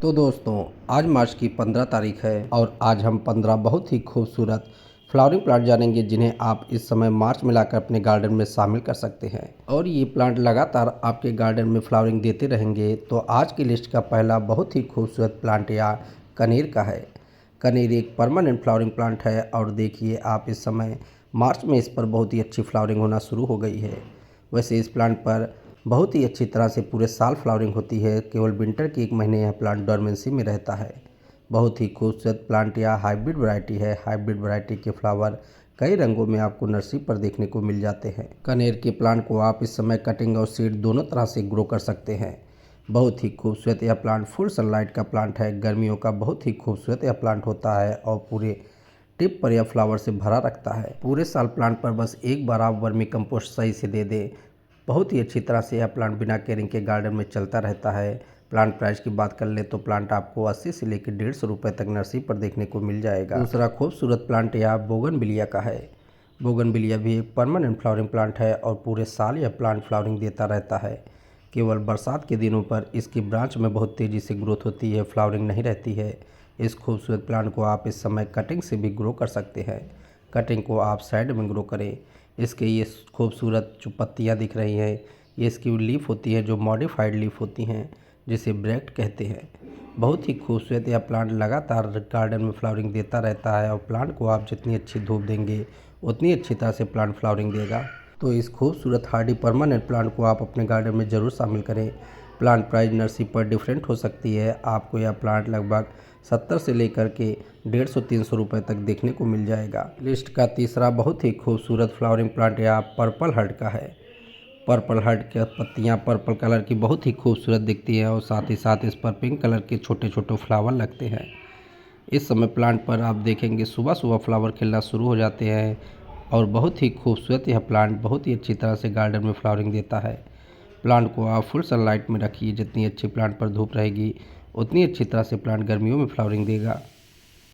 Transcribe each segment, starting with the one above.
तो दोस्तों, आज मार्च की 15 तारीख है और आज हम 15 बहुत ही खूबसूरत फ्लावरिंग प्लांट जानेंगे जिन्हें आप इस समय मार्च में लाकर अपने गार्डन में शामिल कर सकते हैं और ये प्लांट लगातार आपके गार्डन में फ्लावरिंग देते रहेंगे। तो आज की लिस्ट का पहला बहुत ही खूबसूरत प्लांट या कनेर का है। कनेर एक परमानेंट फ्लावरिंग प्लांट है और देखिए आप इस समय मार्च में इस पर बहुत ही अच्छी फ्लावरिंग होना शुरू हो गई है। वैसे इस प्लांट पर बहुत ही अच्छी तरह से पूरे साल फ्लावरिंग होती है, केवल विंटर के एक महीने यह प्लांट डोरमेंसी में रहता है। बहुत ही खूबसूरत प्लांट या हाइब्रिड वैरायटी है। हाइब्रिड वैरायटी के फ्लावर कई रंगों में आपको नर्सरी पर देखने को मिल जाते हैं। कनेर के प्लांट को आप इस समय कटिंग और सीड दोनों तरह से ग्रो कर सकते हैं। बहुत ही खूबसूरत यह प्लांट फुल सनलाइट का प्लांट है। गर्मियों का बहुत ही खूबसूरत यह प्लांट होता है और पूरे टिप पर यह फ्लावर से भरा रखता है। पूरे साल प्लांट पर बस एक बार आप वर्मी कंपोस्ट सही से दे दें। बहुत ही अच्छी तरह से यह प्लांट बिना केयरिंग के गार्डन में चलता रहता है। प्लांट प्राइस की बात कर ले तो प्लांट आपको 80 से लेकर 150 रुपये तक नर्सरी पर देखने को मिल जाएगा। दूसरा खूबसूरत प्लांट यह बोगनविलिया का है। बोगनविलिया भी एक परमानेंट फ्लावरिंग प्लांट है और पूरे साल यह प्लांट फ्लावरिंग देता रहता है। केवल बरसात के दिनों पर इसकी ब्रांच में बहुत तेज़ी से ग्रोथ होती है, फ्लावरिंग नहीं रहती है। इस खूबसूरत प्लांट को आप इस समय कटिंग से भी ग्रो कर सकते हैं। कटिंग को आप साइड में ग्रो करें। इसके ये खूबसूरत जो पत्तियाँ दिख रही हैं, ये इसकी लीफ होती है जो मॉडिफाइड लीफ होती हैं, जिसे ब्रैक्ट कहते हैं। बहुत ही खूबसूरत यह प्लांट लगातार गार्डन में फ्लावरिंग देता रहता है और प्लांट को आप जितनी अच्छी धूप देंगे उतनी अच्छी तरह से प्लांट फ्लावरिंग देगा। तो इस खूबसूरत हार्डी परमानेंट प्लांट को आप अपने गार्डन में ज़रूर शामिल करें। प्लांट प्राइस नर्सरी पर डिफरेंट हो सकती है। आपको यह प्लांट लगभग 70 से लेकर के 150-300 रुपये तक देखने को मिल जाएगा। लिस्ट का तीसरा बहुत ही खूबसूरत फ्लावरिंग प्लांट यह पर्पल हर्ट का है। पर्पल हर्ट की पत्तियां पर्पल कलर की बहुत ही खूबसूरत दिखती है और साथ ही साथ इस पर पिंक कलर के छोटे छोटे फ्लावर लगते हैं। इस समय प्लांट पर आप देखेंगे सुबह सुबह फ्लावर खिलना शुरू हो जाते हैं और बहुत ही खूबसूरत यह प्लांट बहुत ही अच्छी तरह से गार्डन में फ्लावरिंग देता है। प्लांट को आप फुल सनलाइट में रखिए। जितनी अच्छी प्लांट पर धूप रहेगी उतनी अच्छी तरह से प्लांट गर्मियों में फ्लावरिंग देगा।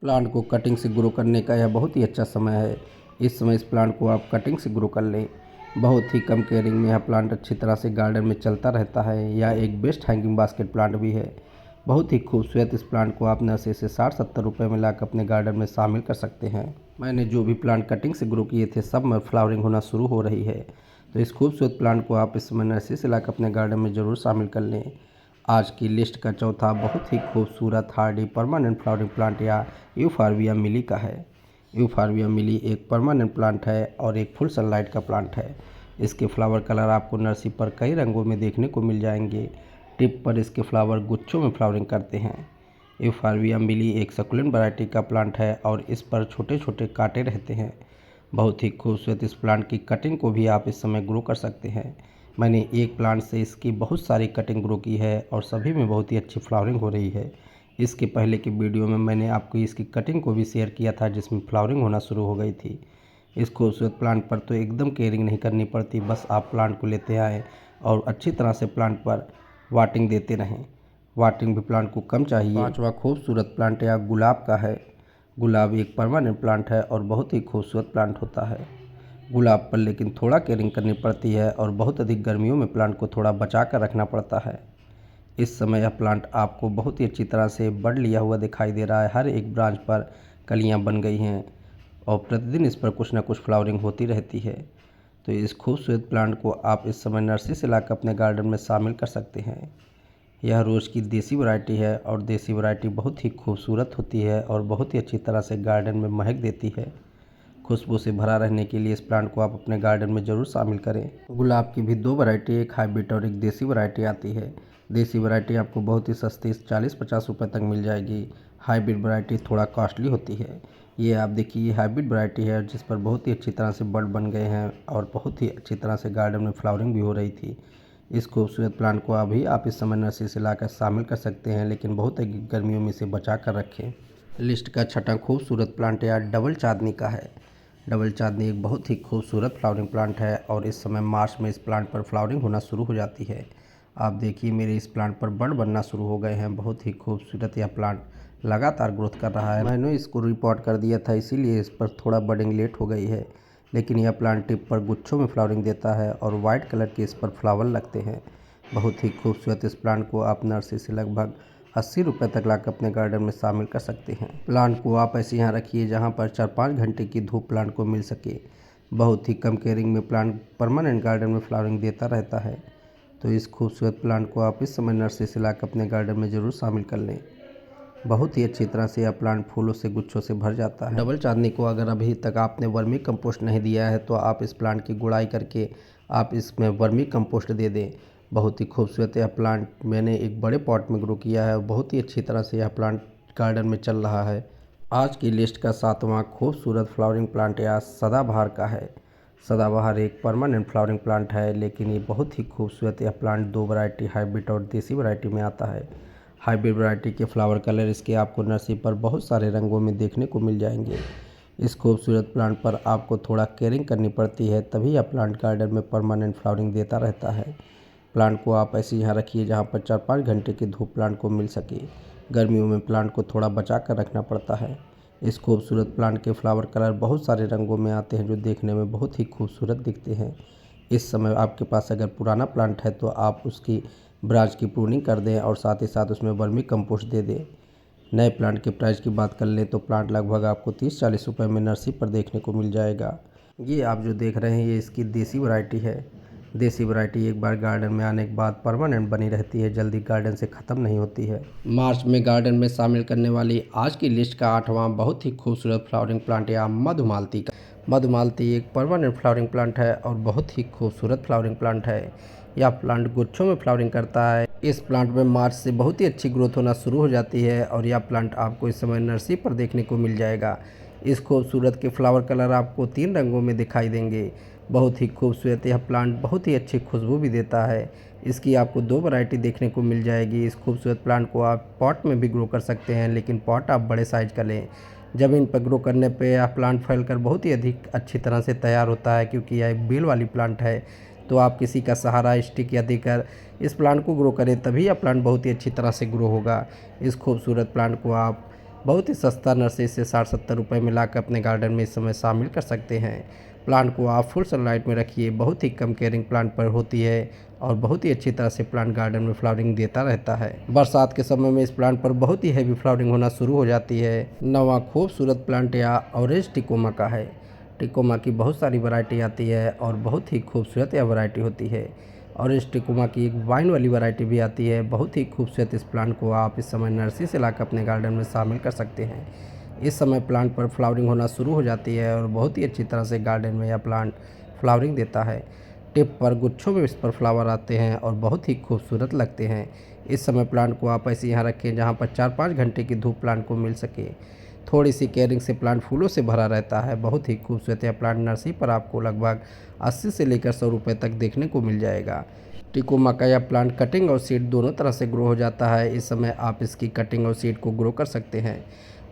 प्लांट को कटिंग से ग्रो करने का यह बहुत ही अच्छा समय है। इस समय इस प्लांट को आप कटिंग से ग्रो कर लें। बहुत ही कम केयरिंग में यह प्लांट अच्छी तरह से गार्डन में चलता रहता है। यह एक बेस्ट हैंगिंग बास्केट प्लांट भी है। बहुत ही खूबसूरत इस प्लांट को आप नर्सरी से 60-70 रुपये में लाकर अपने गार्डन में शामिल कर सकते हैं। मैंने जो भी प्लांट कटिंग से ग्रो किए थे सब में फ्लावरिंग होना शुरू हो रही है। तो इस खूबसूरत प्लांट को आप इस समय नर्सरी से लाकर अपने गार्डन में ज़रूर शामिल कर लें। आज की लिस्ट का चौथा बहुत ही खूबसूरत हार्डी परमानेंट फ्लावरिंग प्लांट या यूफॉर्बिया मिली का है। यूफॉर्बिया मिली एक परमानेंट प्लांट है और एक फुल सनलाइट का प्लांट है। इसके फ्लावर कलर आपको नर्सरी पर कई रंगों में देखने को मिल जाएंगे। टिप पर इसके फ्लावर गुच्छों में फ्लावरिंग करते हैं। यूफॉर्बिया मिली एक सकुलेंट वैरायटी का प्लांट है और इस पर छोटे छोटे कांटे रहते हैं। बहुत ही खूबसूरत इस प्लांट की कटिंग को भी आप इस समय ग्रो कर सकते हैं। मैंने एक प्लांट से इसकी बहुत सारी कटिंग ग्रो की है और सभी में बहुत ही अच्छी फ्लावरिंग हो रही है। इसके पहले की वीडियो में मैंने आपको इसकी कटिंग को भी शेयर किया था जिसमें फ्लावरिंग होना शुरू हो गई थी। इस खूबसूरत प्लांट पर तो एकदम केयरिंग नहीं करनी पड़ती, बस आप प्लांट को लेते आएँ और अच्छी तरह से प्लांट पर वाटिंग देते रहें। वाटिंग भी प्लांट को कम चाहिए। पांचवा खूबसूरत प्लांट या गुलाब का है। गुलाब एक परमानेंट प्लांट है और बहुत ही खूबसूरत प्लांट होता है। गुलाब पर लेकिन थोड़ा केयरिंग करनी पड़ती है और बहुत अधिक गर्मियों में प्लांट को थोड़ा बचा कर रखना पड़ता है। इस समय यह प्लांट आपको बहुत ही अच्छी तरह से बढ़ लिया हुआ दिखाई दे रहा है। हर एक ब्रांच पर कलियां बन गई हैं और प्रतिदिन इस पर कुछ ना कुछ फ्लावरिंग होती रहती है। तो इस खूबसूरत प्लांट को आप इस समय नर्सरी से लाकर अपने गार्डन में शामिल कर सकते हैं। यह रोज़ की देसी वैरायटी है और देसी वैरायटी बहुत ही खूबसूरत होती है और बहुत ही अच्छी तरह से गार्डन में महक देती है। खुशबू से भरा रहने के लिए इस प्लांट को आप अपने गार्डन में ज़रूर शामिल करें। गुलाब की भी दो वैरायटी, एक हाइब्रिड और एक देसी वैरायटी आती है। देसी वैरायटी आपको बहुत ही सस्ती 40-50 रुपये तक मिल जाएगी। हाइब्रिड वैरायटी थोड़ा कॉस्टली होती है। ये आप देखिए, ये हाइब्रिड वैरायटी है जिस पर बहुत ही अच्छी तरह से बड बन गए हैं और बहुत ही अच्छी तरह से गार्डन में फ्लावरिंग भी हो रही थी। इस खूबसूरत प्लांट को अभी आप इस समय नर्सरी से लाकर शामिल कर सकते हैं, लेकिन बहुत गर्मियों में इसे बचा कर रखें। लिस्ट का छठा खूबसूरत प्लांट या डबल चांदनी का है। डबल चांदनी एक बहुत ही खूबसूरत फ्लावरिंग प्लांट है और इस समय मार्च में इस प्लांट पर फ्लावरिंग होना शुरू हो जाती है। आप देखिए मेरे इस प्लांट पर बड बनना शुरू हो गए हैं। बहुत ही खूबसूरत यह प्लांट लगातार ग्रोथ कर रहा है। मैंने इसको रिपोर्ट कर दिया था, इसीलिए इस पर थोड़ा बडिंग लेट हो गई है, लेकिन यह प्लांट टिप पर गुच्छों में फ्लावरिंग देता है और वाइट कलर के इस पर फ्लावर लगते हैं। बहुत ही खूबसूरत इस प्लांट को आप नर्सरी से लगभग ₹80 तक लाकर अपने गार्डन में शामिल कर सकते हैं। प्लांट को आप ऐसे यहाँ रखिए जहाँ पर 4-5 घंटे की धूप प्लांट को मिल सके। बहुत ही कम केयरिंग में प्लांट परमानेंट गार्डन में फ्लावरिंग देता रहता है। तो इस खूबसूरत प्लांट को आप इस समय नर्सरी से लाकर अपने गार्डन में ज़रूर शामिल कर लें। बहुत ही अच्छी तरह से यह प्लांट फूलों से गुच्छों से भर जाता है। डबल चांदनी को अगर अभी तक आपने वर्मी कंपोस्ट नहीं दिया है तो आप इस प्लांट की गुड़ाई करके आप इसमें वर्मी कंपोस्ट दे दें। बहुत ही खूबसूरत यह प्लांट मैंने एक बड़े पॉट में ग्रो किया है और बहुत ही अच्छी तरह से यह प्लांट गार्डन में चल रहा है। आज की लिस्ट का 7वां खूबसूरत फ्लावरिंग प्लांट यह सदाबहार का है। सदाबहार एक परमानेंट फ्लावरिंग प्लांट है, लेकिन ये बहुत ही खूबसूरत यह प्लांट 2 वैरायटी हाइब्रिड और देसी वैरायटी में आता है। हाइब्रिड वैरायटी के फ्लावर कलर इसके आपको नर्सरी पर बहुत सारे रंगों में देखने को मिल जाएंगे। इस खूबसूरत प्लांट पर आपको थोड़ा केयरिंग करनी पड़ती है, तभी यह प्लांट गार्डन में परमानेंट फ्लावरिंग देता रहता है। प्लांट को आप ऐसे यहाँ रखिए जहाँ पर 4-5 घंटे की धूप प्लांट को मिल सके। गर्मियों में प्लांट को थोड़ा बचा कर रखना पड़ता है। इस खूबसूरत प्लांट के फ्लावर कलर बहुत सारे रंगों में आते हैं जो देखने में बहुत ही खूबसूरत दिखते हैं। इस समय आपके पास अगर पुराना प्लांट है तो आप उसकी ब्रांच की प्रूनिंग कर दें और साथ ही साथ उसमें वर्मी कंपोस्ट दे दें। नए प्लांट के प्राइस की बात कर लें तो प्लांट लगभग आपको 30-40 रुपये में नर्सरी पर देखने को मिल जाएगा। ये आप जो देख रहे हैं ये इसकी देसी वैरायटी है। देसी वैरायटी एक बार गार्डन में आने के बाद परमानेंट बनी रहती है, जल्दी गार्डन से ख़त्म नहीं होती है। मार्च में गार्डन में शामिल करने वाली आज की लिस्ट का 8वां बहुत ही खूबसूरत फ्लावरिंग प्लांट या मधुमालती का। मधुमालती एक परमानेंट फ्लावरिंग प्लांट है और बहुत ही खूबसूरत फ्लावरिंग प्लांट है। यह प्लांट गुच्छों में फ्लावरिंग करता है। इस प्लांट में मार्च से बहुत ही अच्छी ग्रोथ होना शुरू हो जाती है और यह प्लांट आपको इस समय नर्सरी पर देखने को मिल जाएगा। इस खूबसूरत के फ्लावर कलर आपको 3 रंगों में दिखाई देंगे। बहुत ही खूबसूरत यह प्लांट बहुत ही अच्छी खुशबू भी देता है। इसकी आपको 2 वैरायटी देखने को मिल जाएगी। इस खूबसूरत प्लांट को आप पॉट में भी ग्रो कर सकते हैं, लेकिन पॉट आप बड़े साइज का लें। ज़मीन पर ग्रो करने पे यह प्लांट फैलकर बहुत ही अधिक अच्छी तरह से तैयार होता है, क्योंकि यह एक बेल वाली प्लांट है। तो आप किसी का सहारा स्टिक या देकर इस प्लांट को ग्रो करें, तभी यह प्लांट बहुत ही अच्छी तरह से ग्रो होगा। इस खूबसूरत प्लांट को आप बहुत ही सस्ता नर्सरी से 60-70 रुपये में लाकर अपने गार्डन में इस समय शामिल कर सकते हैं। प्लांट को आप फुल सनलाइट में रखिए। बहुत ही कम केयरिंग प्लांट पर होती है और बहुत ही अच्छी तरह से प्लांट गार्डन में फ्लावरिंग देता रहता है। बरसात के समय में इस प्लांट पर बहुत ही हैवी फ्लावरिंग होना शुरू हो जाती है। 9वां खूबसूरत प्लांट या ऑरेंज टिकोमा का है। टिकोमा की बहुत सारी वैरायटी आती है और बहुत ही खूबसूरत यह वैरायटी होती है। ऑरेंज टिकोमा की एक वाइन वाली वैरायटी भी आती है। बहुत ही खूबसूरत इस प्लांट को आप इस समय नर्सरी से लाकर अपने गार्डन में शामिल कर सकते हैं। इस समय प्लांट पर फ्लावरिंग होना शुरू हो जाती है और बहुत ही अच्छी तरह से गार्डन में यह प्लांट फ्लावरिंग देता है। टिप पर गुच्छों में इस पर फ्लावर आते हैं और बहुत ही खूबसूरत लगते हैं। इस समय प्लांट को आप ऐसे यहाँ रखें जहाँ पर 4-5 घंटे की धूप प्लांट को मिल सके। थोड़ी सी केयरिंग से प्लांट फूलों से भरा रहता है। बहुत ही खूबसूरत यह प्लांट नर्सरी पर आपको लगभग 80 से लेकर 100 रुपये तक देखने को मिल जाएगा। टिकोमा का यह प्लांट कटिंग और सीड दोनों तरह से ग्रो हो जाता है। इस समय आप इसकी कटिंग और सीड को ग्रो कर सकते हैं।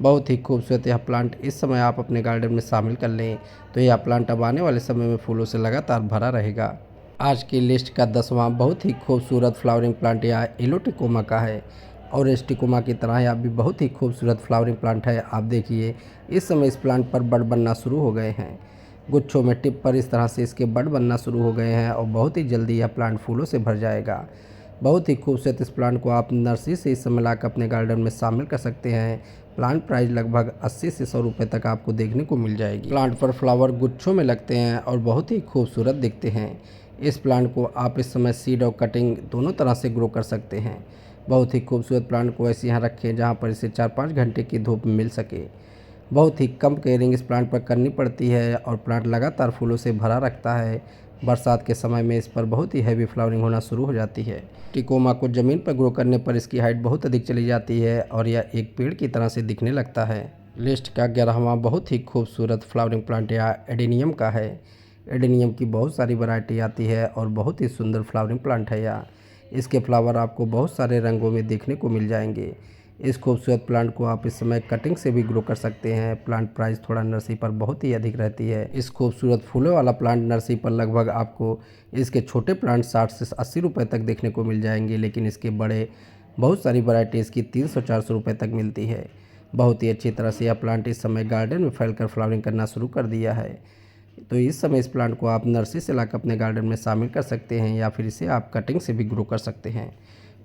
बहुत ही खूबसूरत यह प्लांट इस समय आप अपने गार्डन में शामिल कर लें तो यह प्लांट अब आने वाले समय में फूलों से लगातार भरा रहेगा। आज की लिस्ट का 10वां बहुत ही खूबसूरत फ्लावरिंग प्लांट या येलो टिकोमा का है। और इस टिकोमा की तरह यह भी बहुत ही खूबसूरत फ्लावरिंग प्लांट है। आप देखिए इस समय इस प्लांट पर बड बनना शुरू हो गए हैं। गुच्छों में टिप पर इस तरह से इसके बड बनना शुरू हो गए हैं और बहुत ही जल्दी यह प्लांट फूलों से भर जाएगा। बहुत ही खूबसूरत इस प्लांट को आप नर्सरी से इस समय लाकर अपने गार्डन में शामिल कर सकते हैं। प्लांट प्राइस लगभग 80 से 100 रुपये तक आपको देखने को मिल जाएगी। प्लांट पर फ्लावर गुच्छों में लगते हैं और बहुत ही खूबसूरत दिखते हैं। इस प्लांट को आप इस समय सीड और कटिंग दोनों तरह से ग्रो कर सकते हैं। बहुत ही खूबसूरत प्लांट को ऐसे यहाँ रखें जहाँ पर इसे 4-5 घंटे की धूप मिल सके। बहुत ही कम केयरिंग इस प्लांट पर करनी पड़ती है और प्लांट लगातार फूलों से भरा रखता है। बरसात के समय में इस पर बहुत ही हैवी फ्लावरिंग होना शुरू हो जाती है। टिकोमा को ज़मीन पर ग्रो करने पर इसकी हाइट बहुत अधिक चली जाती है और यह एक पेड़ की तरह से दिखने लगता है। लिस्ट का 11वां बहुत ही खूबसूरत फ्लावरिंग प्लांट या एडेनियम का है। एडेनियम की बहुत सारी वैरायटी आती है और बहुत ही सुंदर फ्लावरिंग प्लांट है यह। इसके फ्लावर आपको बहुत सारे रंगों में देखने को मिल जाएंगे। इस खूबसूरत प्लांट को आप इस समय कटिंग से भी ग्रो कर सकते हैं। प्लांट प्राइस थोड़ा नर्सरी पर बहुत ही अधिक रहती है। इस खूबसूरत फूलों वाला प्लांट नर्सरी पर लगभग आपको इसके छोटे प्लांट 60 से 80 रुपये तक देखने को मिल जाएंगे, लेकिन इसके बड़े बहुत सारी वैरायटी इसकी 300-400 रुपये तक मिलती है। बहुत ही अच्छी तरह से यह प्लांट इस समय गार्डन में फैलकर फ्लावरिंग करना शुरू कर दिया है। तो इस समय इस प्लांट को आप नर्सरी से लाकर अपने गार्डन में शामिल कर सकते हैं या फिर इसे आप कटिंग से भी ग्रो कर सकते हैं।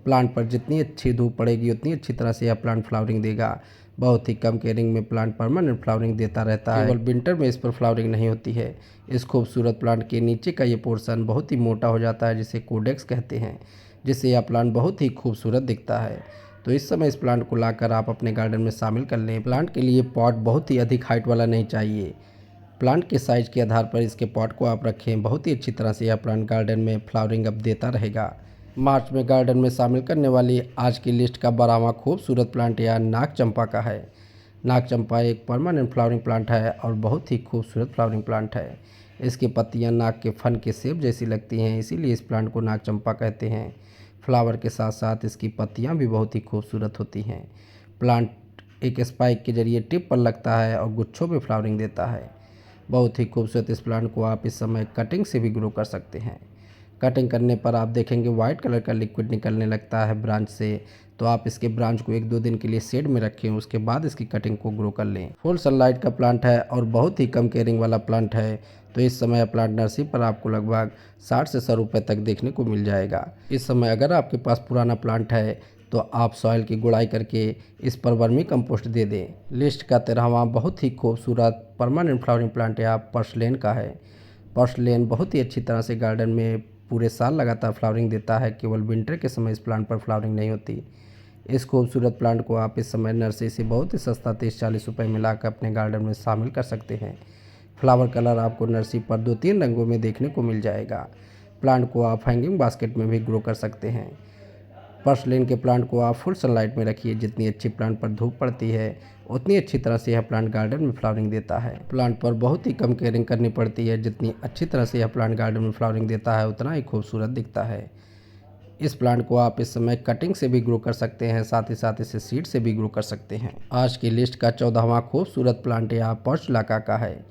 प्लांट पर जितनी अच्छी धूप पड़ेगी उतनी अच्छी तरह से यह प्लांट फ्लावरिंग देगा। बहुत ही कम केयरिंग में प्लांट परमानेंट फ्लावरिंग देता रहता है। केवल विंटर में इस पर फ्लावरिंग नहीं होती है। इस खूबसूरत प्लांट के नीचे का ये पोर्शन बहुत ही मोटा हो जाता है, जिसे कोडेक्स कहते हैं, जिससे यह प्लांट बहुत ही खूबसूरत दिखता है। तो इस समय इस प्लांट को लाकर आप अपने गार्डन में शामिल कर लें। प्लांट के लिए पॉट बहुत ही अधिक हाइट वाला नहीं चाहिए। प्लांट के साइज के आधार पर इसके पॉट को आप रखें। बहुत ही अच्छी तरह से यह प्लांट गार्डन में फ्लावरिंग अब देता रहेगा। मार्च में गार्डन में शामिल करने वाली आज की लिस्ट का 12वां खूबसूरत प्लांट यह नाग चंपा का है। नाग चंपा एक परमानेंट फ्लावरिंग प्लांट है और बहुत ही खूबसूरत फ्लावरिंग प्लांट है। इसकी पत्तियां नाग के फन के सेब जैसी लगती हैं, इसीलिए इस प्लांट को नाग चंपा कहते हैं। फ्लावर के साथ साथ इसकी पत्तियां भी बहुत ही खूबसूरत होती हैं। प्लांट एक स्पाइक के जरिए टिप पर लगता है और गुच्छों में फ्लावरिंग देता है। बहुत ही खूबसूरत इस प्लांट को आप इस समय कटिंग से भी ग्रो कर सकते हैं। कटिंग करने पर आप देखेंगे वाइट कलर का लिक्विड निकलने लगता है ब्रांच से, तो आप इसके ब्रांच को 1-2 दिन के लिए शेड में रखें, उसके बाद इसकी कटिंग को ग्रो कर लें। फुल सनलाइट का प्लांट है और बहुत ही कम केयरिंग वाला प्लांट है, तो इस समय प्लांट नर्सरी पर आपको लगभग 60 से 100 रुपये तक देखने को मिल जाएगा। इस समय अगर आपके पास पुराना प्लांट है तो आप सॉइल की गुड़ाई करके इस पर वर्मी कंपोस्ट दे दें। लिस्ट का 13वां बहुत ही खूबसूरत परमानेंट फ्लावरिंग प्लांट या पर्सलेन का है। पर्सलेन बहुत ही अच्छी तरह से गार्डन में पूरे साल लगातार फ्लावरिंग देता है। केवल विंटर के समय इस प्लांट पर फ्लावरिंग नहीं होती। इस खूबसूरत प्लांट को आप इस समय नर्सरी से बहुत ही सस्ता 30-40 रुपये में लाकर अपने गार्डन में शामिल कर सकते हैं। फ्लावर कलर आपको नर्सरी पर 2-3 रंगों में देखने को मिल जाएगा। प्लांट को आप हैंगिंग बास्केट में भी ग्रो कर सकते हैं। पर्सलेन के प्लांट को आप फुल सनलाइट में रखिए। जितनी अच्छी प्लांट पर धूप पड़ती है उतनी अच्छी तरह से यह प्लांट गार्डन में फ्लावरिंग देता है। प्लांट पर बहुत ही कम केयरिंग करनी पड़ती है। जितनी अच्छी तरह से यह प्लांट गार्डन में फ्लावरिंग देता है उतना ही खूबसूरत दिखता है। इस प्लांट को आप इस समय कटिंग से भी ग्रो कर सकते हैं, साथ ही साथ इसे सीड से भी ग्रो कर सकते हैं। आज की लिस्ट का 14वां खूबसूरत प्लांट यह पॉर्चुलाका का है।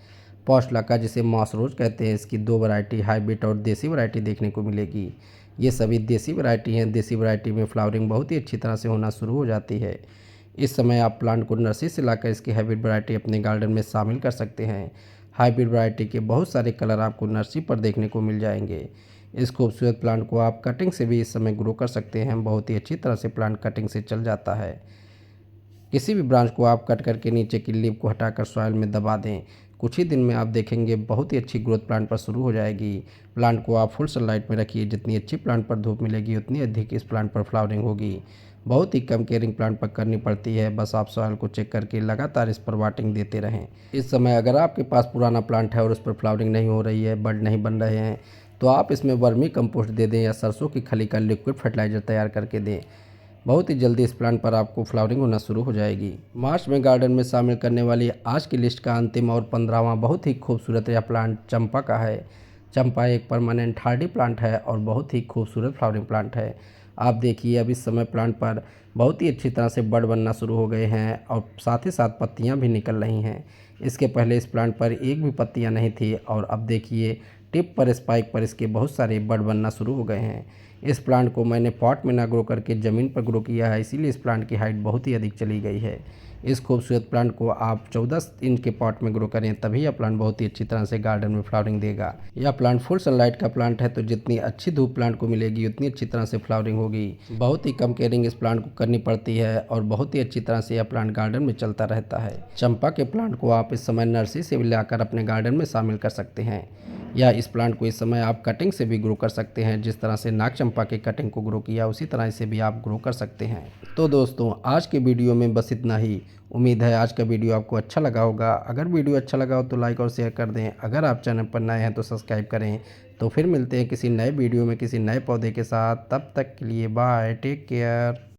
पॉर्चुलाका जिसे मॉसरोज कहते हैं, इसकी 2 वैरायटी हाइब्रिड और देसी वैरायटी देखने को मिलेगी। ये सभी देसी वैरायटी हैं। देसी वैरायटी में फ्लावरिंग बहुत ही अच्छी तरह से होना शुरू हो जाती है। इस समय आप प्लांट को नर्सरी से लाकर इसकी हाइब्रिड वैरायटी अपने गार्डन में शामिल कर सकते हैं। हाइब्रिड वैरायटी के बहुत सारे कलर आपको नर्सरी पर देखने को मिल जाएंगे। इस खूबसूरत प्लांट को आप कटिंग से भी इस समय ग्रो कर सकते हैं। बहुत ही अच्छी तरह से प्लांट कटिंग से चल जाता है। किसी भी ब्रांच को आप कट करके नीचे की लीफ को हटाकर सॉइल में दबा दें, कुछ ही दिन में आप देखेंगे बहुत ही अच्छी ग्रोथ प्लांट पर शुरू हो जाएगी। प्लांट को आप फुल सनलाइट में रखिए। जितनी अच्छी प्लांट पर धूप मिलेगी उतनी अधिक इस प्लांट पर फ्लावरिंग होगी। बहुत ही कम केयरिंग प्लांट पर करनी पड़ती है। बस आप सॉइल को चेक करके लगातार इस पर वाटिंग देते रहें। इस समय अगर आपके पास पुराना प्लांट है और उस पर फ्लावरिंग नहीं हो रही है, बड नहीं बन रहे हैं, तो आप इसमें वर्मी कंपोस्ट दे दें या सरसों की खली का लिक्विड फर्टिलाइज़र तैयार करके दें। बहुत ही जल्दी इस प्लांट पर आपको फ्लावरिंग होना शुरू हो जाएगी। मार्च में गार्डन में शामिल करने वाली आज की लिस्ट का अंतिम और 15वां बहुत ही खूबसूरत यह प्लांट चंपा का है। चंपा एक परमानेंट हार्डी प्लांट है और बहुत ही खूबसूरत फ्लावरिंग प्लांट है। आप देखिए अब इस समय प्लांट पर बहुत ही अच्छी तरह से बड बनना शुरू हो गए हैं और साथ ही साथ पत्तियां भी निकल रही हैं। इसके पहले इस प्लांट पर एक भी पत्तियां नहीं थी और अब देखिए टिप पर स्पाइक पर इसके बहुत सारे बड बनना शुरू हो गए हैं। इस प्लांट को मैंने पॉट में ना ग्रो करके ज़मीन पर ग्रो किया है, इसीलिए इस प्लांट की हाइट बहुत ही अधिक चली गई है। इस खूबसूरत प्लांट को आप 14 इंच के पॉट में ग्रो करें, तभी यह प्लांट बहुत ही अच्छी तरह से गार्डन में फ्लावरिंग देगा। यह प्लांट फुल सनलाइट का प्लांट है, तो जितनी अच्छी धूप प्लांट को मिलेगी उतनी अच्छी तरह से फ्लावरिंग होगी। बहुत ही कम केयरिंग इस प्लांट को करनी पड़ती है और बहुत ही अच्छी तरह से यह प्लांट गार्डन में चलता रहता है। चंपा के प्लांट को आप इस समय नर्सरी से भी लाकर अपने गार्डन में शामिल कर सकते हैं, या इस प्लांट को इस समय आप कटिंग से भी ग्रो कर सकते हैं। जिस तरह से नाग चंपा के कटिंग को ग्रो किया उसी तरह इसे भी आप ग्रो कर सकते हैं। तो दोस्तों आज के वीडियो में बस इतना ही। उम्मीद है आज का वीडियो आपको अच्छा लगा होगा। अगर वीडियो अच्छा लगा हो तो लाइक और शेयर कर दें। अगर आप चैनल पर नए हैं तो सब्सक्राइब करें। तो फिर मिलते हैं किसी नए वीडियो में किसी नए पौधे के साथ। तब तक के लिए बाय, टेक केयर।